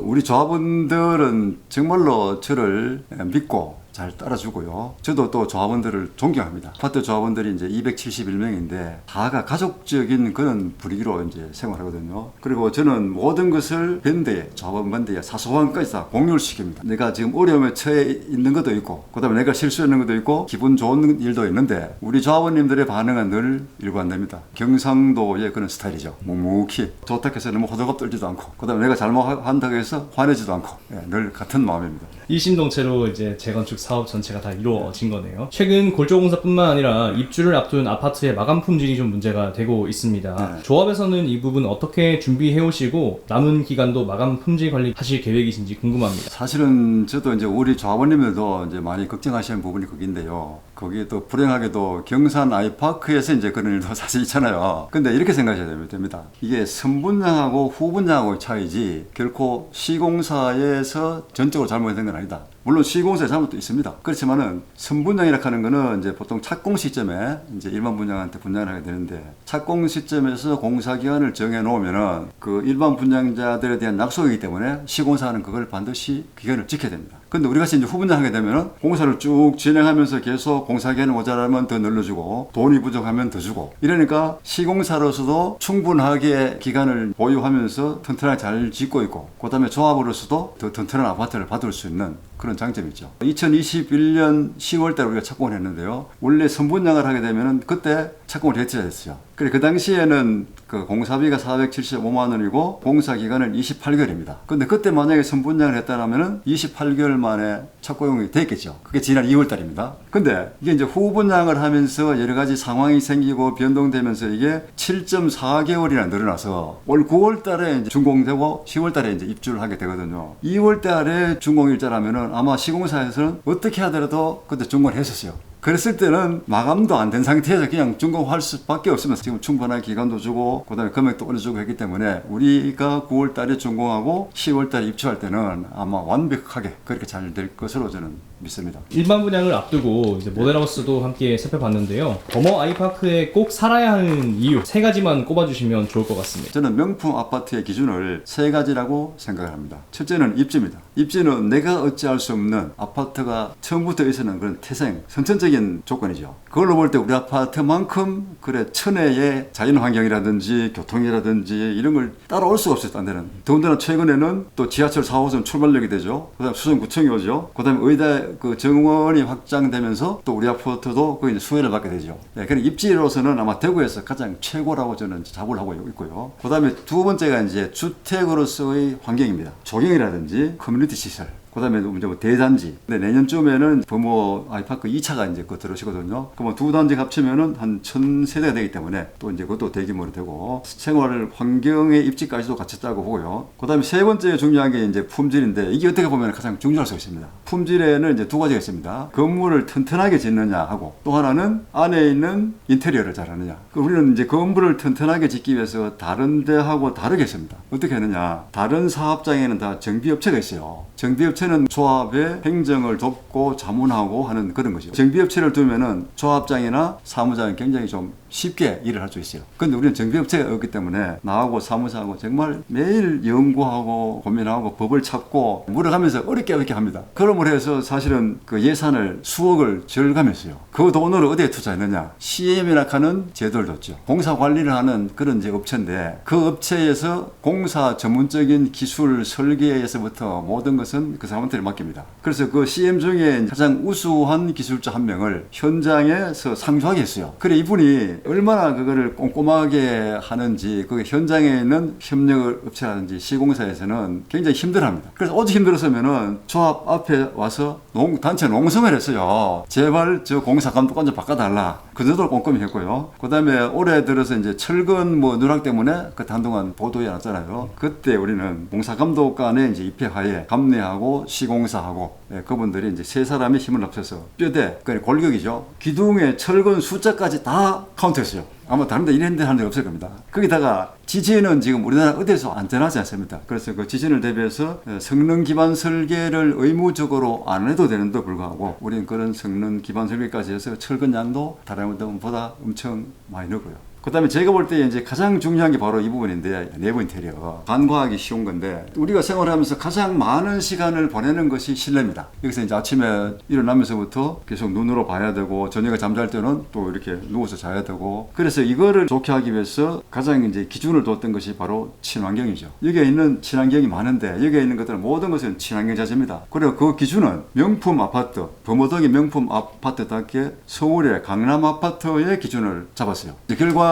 우리 조합원들은 정말로 저를 믿고 잘 따라주고요. 저도 또 조합원들을 존경합니다. 아파트 조합원들이 이제 271명인데 다가 가족적인 그런 분위기로 이제 생활하거든요. 그리고 저는 모든 것을 밴드에, 조합원 밴드에 사소한까지 다 공유를 시킵니다. 내가 지금 어려움에 처해 있는 것도 있고, 그 다음에 내가 실수했는 것도 있고, 기분 좋은 일도 있는데, 우리 조합원님들의 반응은 늘 일관됩니다. 경상도의 그런 스타일이죠. 묵묵히 좋다고 해서 너무 호들갑 떨지도 않고, 그 다음에 내가 잘못한다고 해서 화내지도 않고, 늘 같은 마음입니다. 일심동체로 이제 재건축 사업 전체가 다 이루어진 거네요. 최근 골조공사뿐만 아니라 입주를 앞둔 아파트의 마감 품질이 좀 문제가 되고 있습니다. 네. 조합에서는 이 부분 어떻게 준비해 오시고 남은 기간도 마감 품질 관리 하실 계획이신지 궁금합니다. 사실은 저도 이제 우리 조합원님들도 이제 많이 걱정하시는 부분이 거기인데요. 거기에 또 불행하게도 경산 아이파크에서 이제 그런 일도 사실 있잖아요. 근데 이렇게 생각하셔야 됩니다. 이게 선분양하고 후분양하고의 차이지 결코 시공사에서 전적으로 잘못된 건 아니다. 물론 시공사의 잘못도 있습니다. 그렇지만은 선분양이라 하는 거는 이제 보통 착공 시점에 이제 일반 분양한테 분양을 하게 되는데, 착공 시점에서 공사 기간을 정해 놓으면은 그 일반 분양자들에 대한 약속이기 때문에 시공사는 그걸 반드시 기간을 지켜야 됩니다. 근데 우리 같이 이제 후분양하게 되면은 공사를 쭉 진행하면서 계속 공사 기간이 모자라면 더 늘려주고, 돈이 부족하면 더 주고, 이러니까 시공사로서도 충분하게 기간을 보유하면서 튼튼하게 잘 짓고 있고, 그 다음에 조합으로서도 더 튼튼한 아파트를 받을 수 있는 그런 장점이 있죠. 2021년 10월달에 우리가 착공을 했는데요. 원래 선분양을 하게 되면은 그때 착공을 해야 됐어요. 그래, 그 당시에는 그 공사비가 475만 원이고 공사 기간은 28개월입니다. 근데 그때 만약에 선분양을 했다면은 28개월 만에 착공이 됐겠죠. 그게 지난 2월 달입니다. 근데 이게 이제 후분양을 하면서 여러 가지 상황이 생기고 변동되면서 이게 7.4개월이나 늘어나서 올 9월 달에 이제 준공되고 10월 달에 이제 입주를 하게 되거든요. 2월 달에 준공 일자라면은 아마 시공사에서는 어떻게 하더라도 그때 준공을 했었어요. 그랬을 때는 마감도 안 된 상태에서 그냥 준공할 수밖에 없으면서 지금 충분한 기간도 주고 그다음에 금액도 올려주고 했기 때문에 우리가 9월 달에 준공하고 10월 달에 입주할 때는 아마 완벽하게 그렇게 잘 될 것으로 저는 믿습니다. 일반 분양을 앞두고 이제 모델하우스도 함께 살펴봤는데요. 버머 아이파크에 꼭 살아야 하는 이유 3가지만 꼽아주시면 좋을 것 같습니다. 저는 명품 아파트의 기준을 3가지라고 생각을 합니다. 첫째는 입지입니다. 입지는 내가 어찌할 수 없는 아파트가 처음부터 있었는 그런 태생, 선천적인 조건이죠. 그걸로 볼 때 우리 아파트만큼 그래 천혜의 자연 환경이라든지 교통이라든지 이런 걸 따라올 수가 없어요. 딴 데는. 더군다나 최근에는 또 지하철 4호선 출발역이 되죠. 그다음에 수성구청이 오죠. 그다음에 의대 그 정원이 확장되면서 또 우리 아파트도 그 이제 수혜를 받게 되죠. 네, 그런 입지로서는 아마 대구에서 가장 최고라고 저는 자부를 하고 있고요. 그다음에 두 번째가 이제 주택으로서의 환경입니다. 조경이라든지 커뮤니티 시설. 그 다음에 이제 뭐 대단지. 근데 내년쯤에는 버머 아이파크 2차가 이제 그 들어오시거든요. 그러면 두 단지 합치면은 한 1000세대가 되기 때문에 또 이제 그것도 대규모로 되고 생활 환경의 입지까지도 같이 따고 보고요. 그 다음에 세 번째 중요한 게 이제 품질인데 이게 어떻게 보면 가장 중요할 수 있습니다. 품질에는 이제 두 가지가 있습니다. 건물을 튼튼하게 짓느냐 하고 또 하나는 안에 있는 인테리어를 잘하느냐. 우리는 이제 건물을 튼튼하게 짓기 위해서 다른 데하고 다르게 했습니다. 어떻게 하느냐. 다른 사업장에는 다 정비업체가 있어요. 정비업체는 조합의 행정을 돕고 자문하고 하는 그런 것이죠. 정비업체를 두면은 조합장이나 사무장이 굉장히 좀 쉽게 일을 할 수 있어요. 근데 우리는 정비업체가 없기 때문에 나하고 사무장하고 정말 매일 연구하고 고민하고 법을 찾고 물어가면서 어렵게 합니다. 그럼으로 해서 사실은 그 예산을 수억을 절감했어요. 그 돈을 어디에 투자했느냐? CM이라 하는 제도를 줬죠. 공사 관리를 하는 그런 이제 업체인데 그 업체에서 공사 전문적인 기술 설계에서부터 모든 것은 그 사람한테 맡깁니다. 그래서 그 CM 중에 가장 우수한 기술자 한 명을 현장에서 상주하게 했어요. 그래 이분이 얼마나 그거를 꼼꼼하게 하는지 그 현장에 있는 협력 업체라든지 시공사에서는 굉장히 힘들어합니다. 그래서 어제 힘들었으면은 조합 앞에 와서 단체 농성을 했어요. 제발 저 공사 감독관 좀 바꿔달라. 그 정도로 꼼꼼히 했고요. 그 다음에 올해 들어서 이제 철근 누락 때문에 그 한동안 보도에 났잖아요. 그때 우리는 공사 감독관의 이제 입회하에 감내하고 시공사하고 그분들이 이제 세 사람이 힘을 합쳐서 뼈대, 그러니까 골격이죠. 기둥의 철근 숫자까지 다 카운트했어요. 아마 다른 데 이런 데 하는 데 없을 겁니다. 거기다가 지진은 지금 우리나라 어디서 안전하지 않습니다. 그래서 그 지진을 대비해서 성능 기반 설계를 의무적으로 안 해도 되는데 불구하고 우리는 그런 성능 기반 설계까지 해서 철근 양도 다른 데보다 엄청 많이 넣고요. 그 다음에 제가 볼 때 이제 가장 중요한 게 바로 이 부분인데, 내부 인테리어. 간과하기 쉬운 건데, 우리가 생활하면서 가장 많은 시간을 보내는 것이 실내입니다. 여기서 이제 아침에 일어나면서부터 계속 눈으로 봐야 되고, 저녁에 잠잘 때는 또 이렇게 누워서 자야 되고, 그래서 이거를 좋게 하기 위해서 가장 이제 기준을 뒀던 것이 바로 친환경이죠. 여기에 있는 친환경이 많은데, 여기에 있는 것들은 모든 것은 친환경 자재입니다. 그리고 그 기준은 명품 아파트, 범어동의 명품 아파트답게 서울의 강남 아파트의 기준을 잡았어요.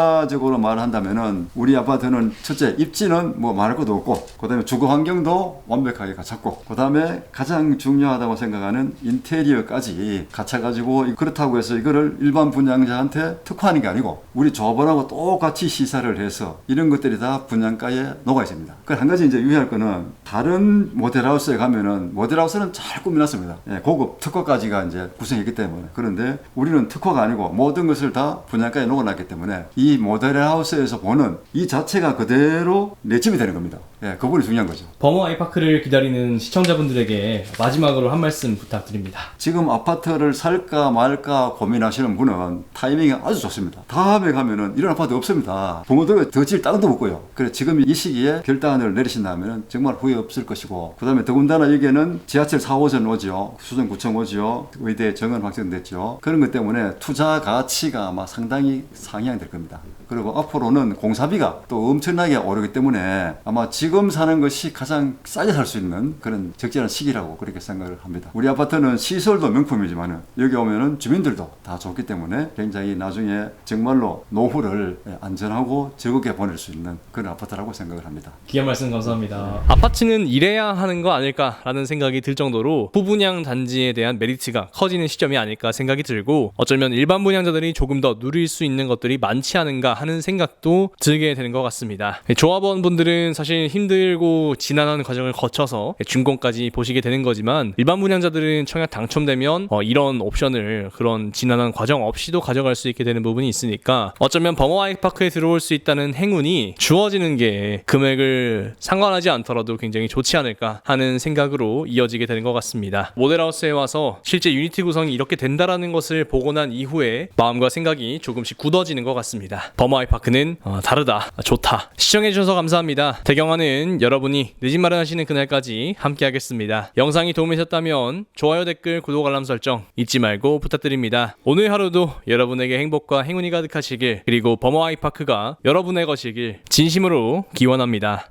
결과적으로 말한다면은 우리 아파트는 첫째 입지는 뭐 말할 것도 없고, 그다음에 주거 환경도 완벽하게 갖췄고, 그다음에 가장 중요하다고 생각하는 인테리어까지 갖춰가지고, 그렇다고 해서 이거를 일반 분양자한테 특화하는 게 아니고 우리 조합원하고 똑같이 시사를 해서 이런 것들이 다 분양가에 녹아 있습니다. 그 한 가지 이제 유의할 거는, 다른 모델하우스에 가면은 모델하우스는 잘 꾸며놨습니다. 고급 특화까지가 이제 구성했기 때문에. 그런데 우리는 특화가 아니고 모든 것을 다 분양가에 녹아놨기 때문에 이 모델하우스에서 보는 이 자체가 그대로 내 집이 되는 겁니다. 그 부분이 중요한 거죠. 버머 아이파크를 기다리는 시청자분들에게 마지막으로 한 말씀 부탁드립니다. 지금 아파트를 살까 말까 고민하시는 분은 타이밍이 아주 좋습니다. 다음에 가면은 이런 아파트 없습니다. 부모들이 더 질 땅도 없고요. 그래 지금 이 시기에 결단을 내리신다면 정말 후회 없을 것이고, 그 다음에 더군다나 여기에는 지하철 4호선 오죠. 수정 9층 오죠. 의대 정원 확정됐죠. 그런 것 때문에 투자 가치가 아마 상당히 상향될 겁니다. 그리고 앞으로는 공사비가 또 엄청나게 오르기 때문에 아마 지금 사는 것이 가장 싸게 살 수 있는 그런 적절한 시기라고 그렇게 생각을 합니다. 우리 아파트는 시설도 명품이지만 여기 오면은 주민들도 다 좋기 때문에 굉장히 나중에 정말로 노후를 안전하고 즐겁게 보낼 수 있는 그런 아파트라고 생각을 합니다. 귀한 말씀 감사합니다. 아파트는 이래야 하는 거 아닐까라는 생각이 들 정도로 후분양 단지에 대한 메리트가 커지는 시점이 아닐까 생각이 들고, 어쩌면 일반 분양자들이 조금 더 누릴 수 있는 것들이 많지 않은가 하는 생각도 들게 되는 것 같습니다. 조합원분들은 사실 힘들고 지난한 과정을 거쳐서 준공까지 보시게 되는 거지만, 일반 분양자들은 청약 당첨되면 이런 옵션을 그런 지난한 과정 없이도 가져갈 수 있게 되는 부분이 있으니까, 어쩌면 버머 아이파크에 들어올 수 있다는 행운이 주어지는 게 금액을 상관하지 않더라도 굉장히 좋지 않을까 하는 생각으로 이어지게 되는 것 같습니다. 모델하우스에 와서 실제 유니티 구성이 이렇게 된다라는 것을 보고 난 이후에 마음과 생각이 조금씩 굳어지는 것 같습니다. 버머 아이파크는 다르다, 좋다. 시청해주셔서 감사합니다. 대경화는 여러분이 내 집 마련하시는 그날까지 함께 하겠습니다. 영상이 도움이 되셨다면 좋아요, 댓글, 구독, 알람 설정 잊지 말고 부탁드립니다. 오늘 하루도 여러분에게 행복과 행운이 가득하시길, 그리고 버머 아이파크가 여러분의 것이길 진심으로 기원합니다.